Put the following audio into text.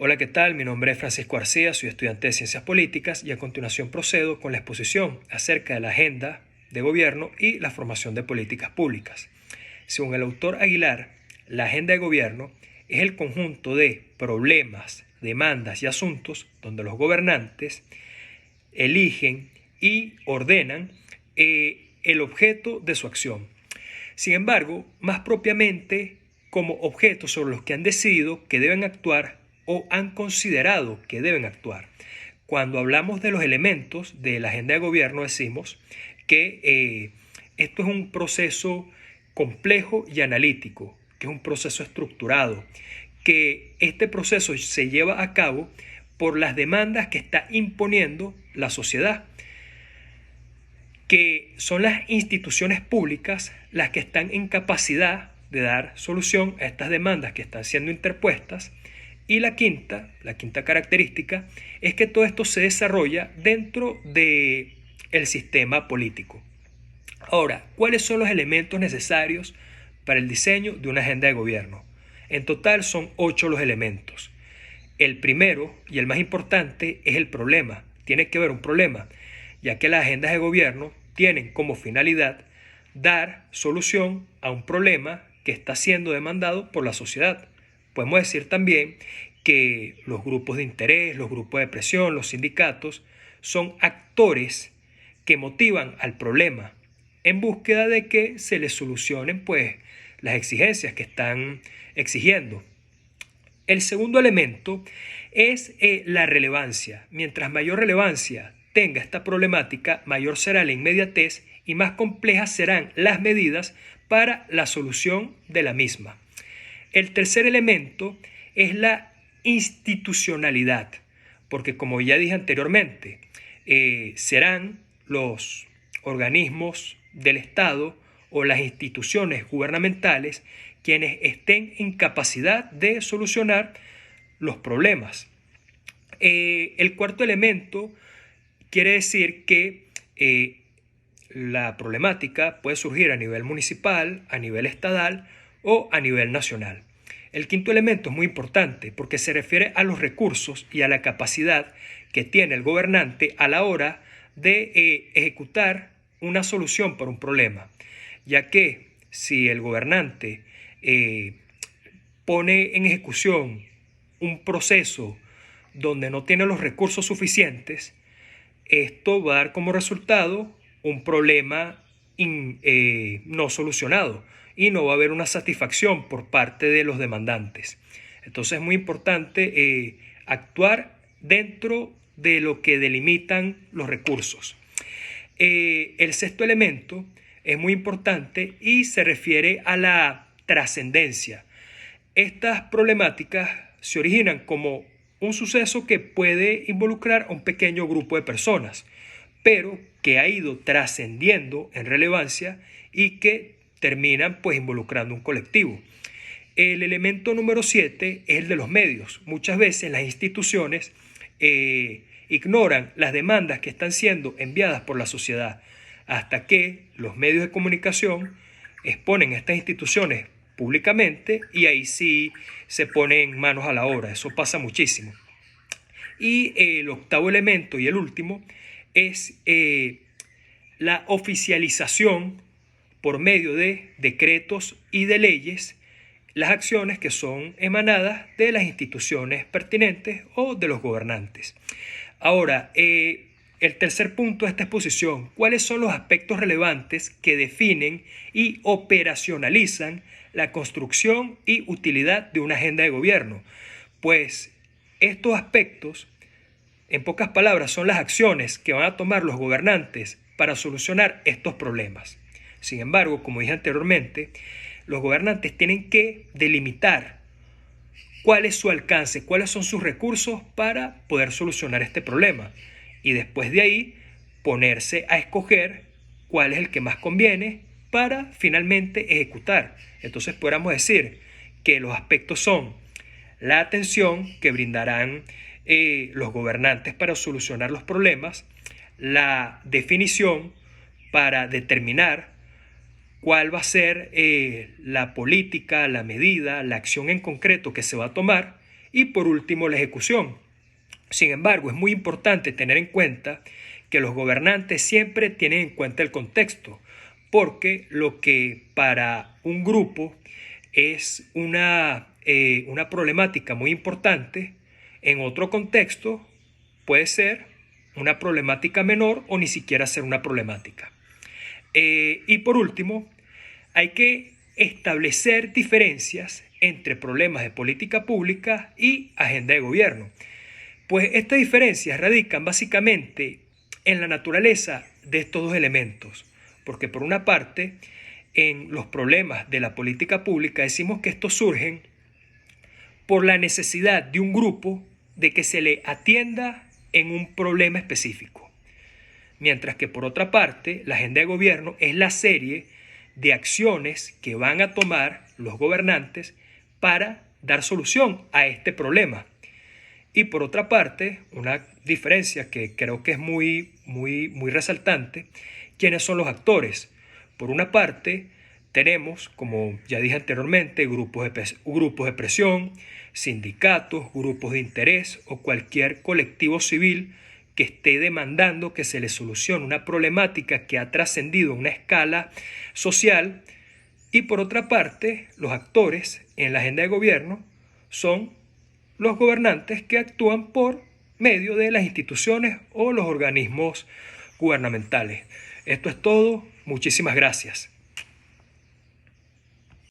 Hola, ¿qué tal? Mi nombre es Francisco García, soy estudiante de Ciencias Políticas y a continuación procedo con la exposición acerca de la agenda de gobierno y la formación de políticas públicas. Según el autor Aguilar, la agenda de gobierno es el conjunto de problemas, demandas y asuntos donde los gobernantes eligen y ordenan el objeto de su acción. Sin embargo, más propiamente como objetos sobre los que han decidido que deben actuar o han considerado que deben actuar. Cuando hablamos de los elementos de la agenda de gobierno decimos que esto es un proceso complejo y analítico, que es un proceso estructurado, que este proceso se lleva a cabo por las demandas que está imponiendo la sociedad, que son las instituciones públicas las que están en capacidad de dar solución a estas demandas que están siendo interpuestas. Y la quinta característica es que todo esto se desarrolla dentro del sistema político. Ahora, ¿cuáles son los elementos necesarios para el diseño de una agenda de gobierno? En total son 8 los elementos. El primero y el más importante es el problema. Tiene que haber un problema, ya que las agendas de gobierno tienen como finalidad dar solución a un problema que está siendo demandado por la sociedad. Podemos decir también que los grupos de interés, los grupos de presión, los sindicatos, son actores que motivan al problema en búsqueda de que se les solucionen las exigencias que están exigiendo. El segundo elemento es la relevancia. Mientras mayor relevancia tenga esta problemática, mayor será la inmediatez y más complejas serán las medidas para la solución de la misma. El tercer elemento es la institucionalidad, porque como ya dije anteriormente, serán los organismos del Estado o las instituciones gubernamentales quienes estén en capacidad de solucionar los problemas. El cuarto elemento quiere decir que la problemática puede surgir a nivel municipal, a nivel estatal o a nivel nacional. El quinto elemento es muy importante porque se refiere a los recursos y a la capacidad que tiene el gobernante a la hora de ejecutar una solución para un problema, ya que si el gobernante pone en ejecución un proceso donde no tiene los recursos suficientes, esto va a dar como resultado un problema no solucionado y no va a haber una satisfacción por parte de los demandantes. Entonces es muy importante actuar dentro de lo que delimitan los recursos. El sexto elemento es muy importante y se refiere a la trascendencia. Estas problemáticas se originan como un suceso que puede involucrar a un pequeño grupo de personas, pero que ha ido trascendiendo en relevancia y que terminan involucrando un colectivo. El elemento número 7 es el de los medios. Muchas veces las instituciones ignoran las demandas que están siendo enviadas por la sociedad hasta que los medios de comunicación exponen a estas instituciones públicamente y ahí sí se ponen manos a la obra. Eso pasa muchísimo. Y el octavo elemento y el último es la oficialización por medio de decretos y de leyes las acciones que son emanadas de las instituciones pertinentes o de los gobernantes. Ahora, el tercer punto de esta exposición, ¿cuáles son los aspectos relevantes que definen y operacionalizan la construcción y utilidad de una agenda de gobierno? Pues estos aspectos, en pocas palabras, son las acciones que van a tomar los gobernantes para solucionar estos problemas. Sin embargo, como dije anteriormente, los gobernantes tienen que delimitar cuál es su alcance, cuáles son sus recursos para poder solucionar este problema. Y después de ahí, ponerse a escoger cuál es el que más conviene para finalmente ejecutar. Entonces, podríamos decir que los aspectos son la atención que brindarán los gobernantes para solucionar los problemas, la definición para determinar cuál va a ser la política, la medida, la acción en concreto que se va a tomar y por último la ejecución. Sin embargo, es muy importante tener en cuenta que los gobernantes siempre tienen en cuenta el contexto, porque lo que para un grupo es una problemática muy importante, en otro contexto puede ser una problemática menor o ni siquiera ser una problemática. Y por último, hay que establecer diferencias entre problemas de política pública y agenda de gobierno. Pues estas diferencias radican básicamente en la naturaleza de estos dos elementos. Porque por una parte, en los problemas de la política pública decimos que estos surgen por la necesidad de un grupo de que se le atienda en un problema específico. Mientras que por otra parte, la agenda de gobierno es la serie de acciones que van a tomar los gobernantes para dar solución a este problema. Y por otra parte, una diferencia que creo que es muy resaltante, ¿quiénes son los actores? Por una parte, tenemos, como ya dije anteriormente, grupos de presión, sindicatos, grupos de interés o cualquier colectivo civil que esté demandando que se le solucione una problemática que ha trascendido una escala social. Y por otra parte, los actores en la agenda de gobierno son los gobernantes que actúan por medio de las instituciones o los organismos gubernamentales. Esto es todo. Muchísimas gracias.